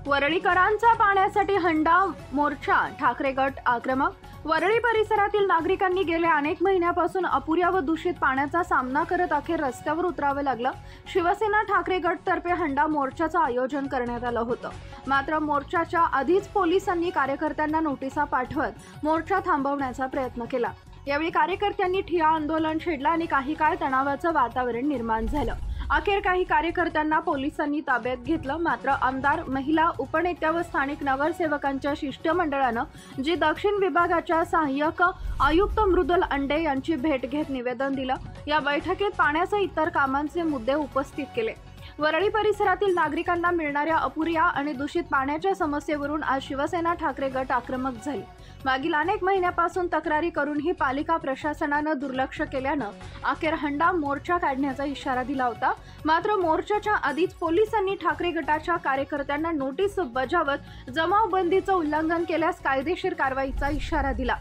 वरळीकरांचा पाण्यासाठी हंडा मोर्चा, ठाकरे गट आक्रमक। वरळी परिसरातील नागरिकांनी गेल्या अनेक महिन्यापासून अपुऱ्या व दूषित पाण्याचा सामना करत अखेर रस्त्यावर उतरावे लागलं। शिवसेना ठाकरे गट तर्फे हंडा मोर्चाचं आयोजन करण्यात आलं होतं। मात्र मोर्चाच्या आधीच पोलिसांनी कार्यकर्त्यांना नोटिसा पाठवत मोर्चा थांबवण्याचा प्रयत्न केला। यावेळी कार्यकर्त्यांनी ठिय्या आंदोलन छेडलं आणि काही काळ तणावाचं वातावरण निर्माण झालं। अखेर काही कार्यकर्त्यांना पोलिसांनी ताब्यात घेतलं। मात्र आमदार, महिला, उपनेत्या व स्थानिक नगरसेवकांच्या शिष्टमंडळानं जी दक्षिण विभागाच्या सहाय्यक आयुक्त मृदुल अंडे यांची भेट घेत निवेदन दिलं। या बैठकीत पाण्यासह इतर कामांचे मुद्दे उपस्थित केले। वरळी परिसरातील नागरिकांना मिळणाऱ्या अपुऱ्या आणि दूषित पाण्याच्या समस्येवरून आज शिवसेना ठाकरे गट आक्रमक झाली। मागील अनेक महिन्यापासून तक्रारी करूनही पालिका प्रशासनानं दुर्लक्ष केल्यानं अखेर हंडा मोर्चा काढण्याचा इशारा दिला होता। मात्र मोर्चाच्या आधीच पोलिसांनी ठाकरे गटाच्या कार्यकर्त्यांना नोटीस बजावत जमावबंदीचं उल्लंघन केल्यास कायदेशीर कारवाईचा इशारा दिला।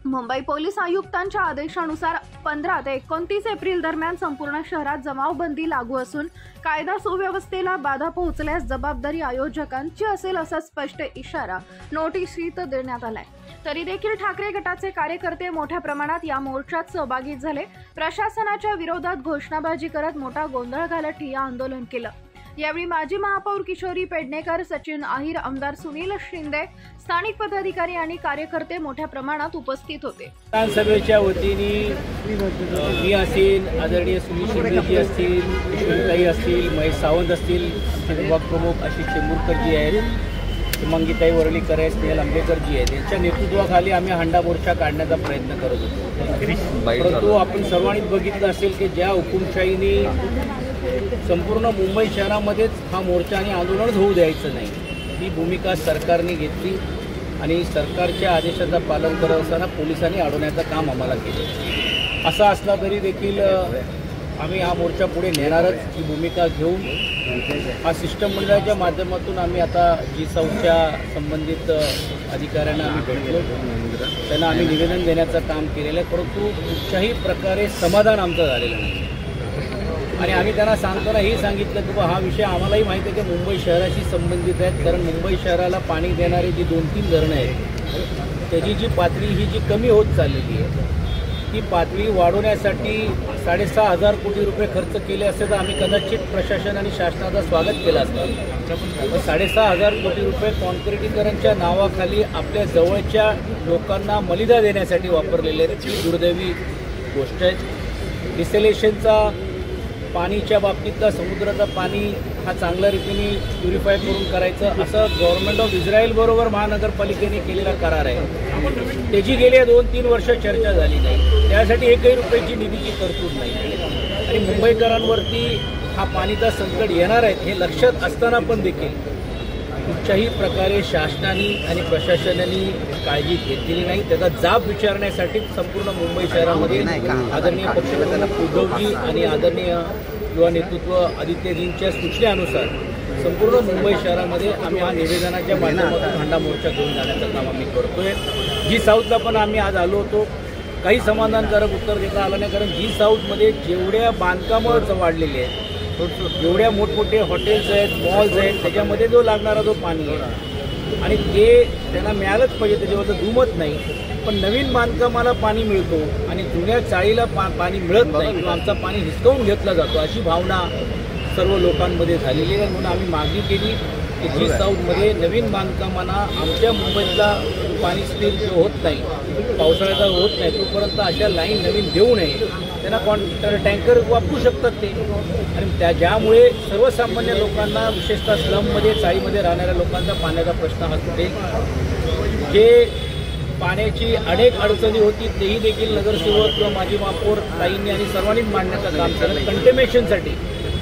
मुंबई पोलीस आयुक्तांच्या आदेशानुसार 15 ते 29 एप्रिल दरम्यान संपूर्ण शहरात जमावबंदी लागू असून कायदा सुव्यवस्थेला बाधा पोहोचल्यास जबाबदारी आयोजकांची असेल असा स्पष्ट इशारा नोटीसीत देण्यात आलाय। तरी देखील ठाकरे गटाचे कार्यकर्ते मोठ्या प्रमाणात या मोर्चात सहभागी झाले। प्रशासनाच्या विरोधात घोषणाबाजी करत मोठा गोंधळ घालत ठिय्या आंदोलन केलं। यावेळी माजी महापौर किशोरी पेडणेकर, सचिन आहिर, आमदार सुनील शिंदे, स्थानिक पदाधिकारी आणि कार्यकर्ते मोठ्या प्रमाणात उपस्थित होते। विधानसभेच्या वतीने मी असेल, आदरणीय सुनील शिंदेजी असतील, किशोरीताई असतील, महेश सावंत असतील, विभाग प्रमुख आशिष चेंबूरकर जी आहेत, मंगीताई वरळीकर आहेत, स्नेहल आंबेकर जी आहेत, यांच्या नेतृत्वाखाली आम्ही हंडा मोर्चा काढण्याचा प्रयत्न करत होतो। परंतु आपण सर्वांनीच बघितलं असेल की ज्या हुकुमशाहीने संपूर्ण मुंबई शहरामध्येच हा मोर्चा आणि आंदोलन होऊ द्यायचं नाही, ही भूमिका सरकारने घेतली आणि सरकारच्या आदेशाचं पालन करत असताना पोलिसांनी अडवण्याचं काम आम्हाला केलं। असं असला तरी देखील आम्ही हा मोर्चा पुढे नेणारच ही भूमिका घेऊन हा शिष्टमंडळाच्या माध्यमातून आम्ही आता G-Southच्या संबंधित अधिकाऱ्यांना आम्ही भेटलो, त्यांना आम्ही निवेदन देण्याचं काम केलेलं आहे। परंतु कुठच्याही प्रकारे समाधान आमचं झालेलं नाही आणि आम्ही त्यांना सांगताना हे सांगितलं की हा विषय आम्हालाही माहिती आहे की मुंबई शहराशी संबंधित आहेत, कारण मुंबई शहराला पाणी देणारी जी 2-3 धरणं आहेत त्याची जी पातळी ही जी कमी होत चाललेली आहे, ती पातळी वाढवण्यासाठी 6,500 कोटी रुपये खर्च केले असते तर आम्ही कदाचित प्रशासन आणि शासनाचं स्वागत केलं असतं। 6,500 कोटी रुपये कॉन्क्रिटीकरणच्या नावाखाली आपल्या जवळच्या लोकांना मलिदा देण्यासाठी वापरलेले आहेत, ही दुर्दैवी गोष्ट आहे। डिसेलेशनचा पाणीच्या बाबतीतला समुद्राचं पाणी हा चांगल्या रीतीने प्युरिफाय करून करायचं असं गव्हर्नमेंट ऑफ इस्रायल बरोबर महानगरपालिकेने केलेला करार आहे। त्याची गेल्या 2-3 वर्ष चर्चा झाली नाही, त्यासाठी 1 रुपयाची निधीची तरतूद नाही आणि मुंबईकरांवरती हा पाणीचा संकट येणार आहे हे लक्षात असताना पण देखील कुठच्याही प्रकारे शासनाने आणि प्रशासनाने काळजी घेतलेली नाही। त्याचा जाब विचारण्यासाठी संपूर्ण मुंबई शहरामध्ये आदरणीय पक्षप्रमुख उद्धवजी आणि आदरणीय युवा नेतृत्व आदित्यजींच्या सूचनेनुसार संपूर्ण मुंबई शहरामध्ये आम्ही हा निवेदनाच्या माध्यमातून हंडा मोर्चा घेऊन जाण्याचं काम आम्ही करतोय। G-Southला पण आम्ही आज आलो होतो, काही समाधानकारक उत्तर देता आलं नाही, कारण G-Southमध्ये जेवढ्या बांधकामं वाढलेली आहेत, एवढ्या मोठमोठे हॉटेल्स आहेत, मॉल्स आहेत, त्याच्यामध्ये जो लागणारा जो पाणी आहे आणि ते त्यांना मिळालंच पाहिजे, त्याच्यावर दुमत नाही, पण नवीन बांधकामाला पाणी मिळतो आणि जुन्या चाळीला पाणी मिळत नाही किंवा आमचा पाणी हिसकावून घेतला जातो अशी भावना सर्व लोकांमध्ये झालेली आहे। म्हणून आम्ही मागणी केली की G-Southमध्ये नवीन बांधकामांना आमच्या मुंबईतला पाणी स्थिर जो होत नाही, पावसाळ्याचा होत नाही, तोपर्यंत अशा लाईन नवीन देऊ नये, त्यांना टँकर वापरू शकतात ते आणि ज्यामुळे सर्वसामान्य लोकांना, विशेषतः स्लममध्ये चाळीमध्ये राहणाऱ्या लोकांचा पाण्याचा प्रश्न हा सुटेल। जे पाण्याची अनेक अडचणी होती तेही देखील नगरसेवक किंवा माजी महापौर ताईंनी आणि सर्वांनीच मांडण्याचं काम केलं। कंटेमेशनसाठी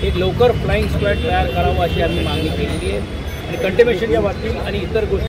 एक लवकर फ्लाईंग स्क्वॅड तयार करावा अशी आम्ही मागणी केलेली आहे आणि कंटेमेशनच्या बाबतीत आणि इतर गोष्टी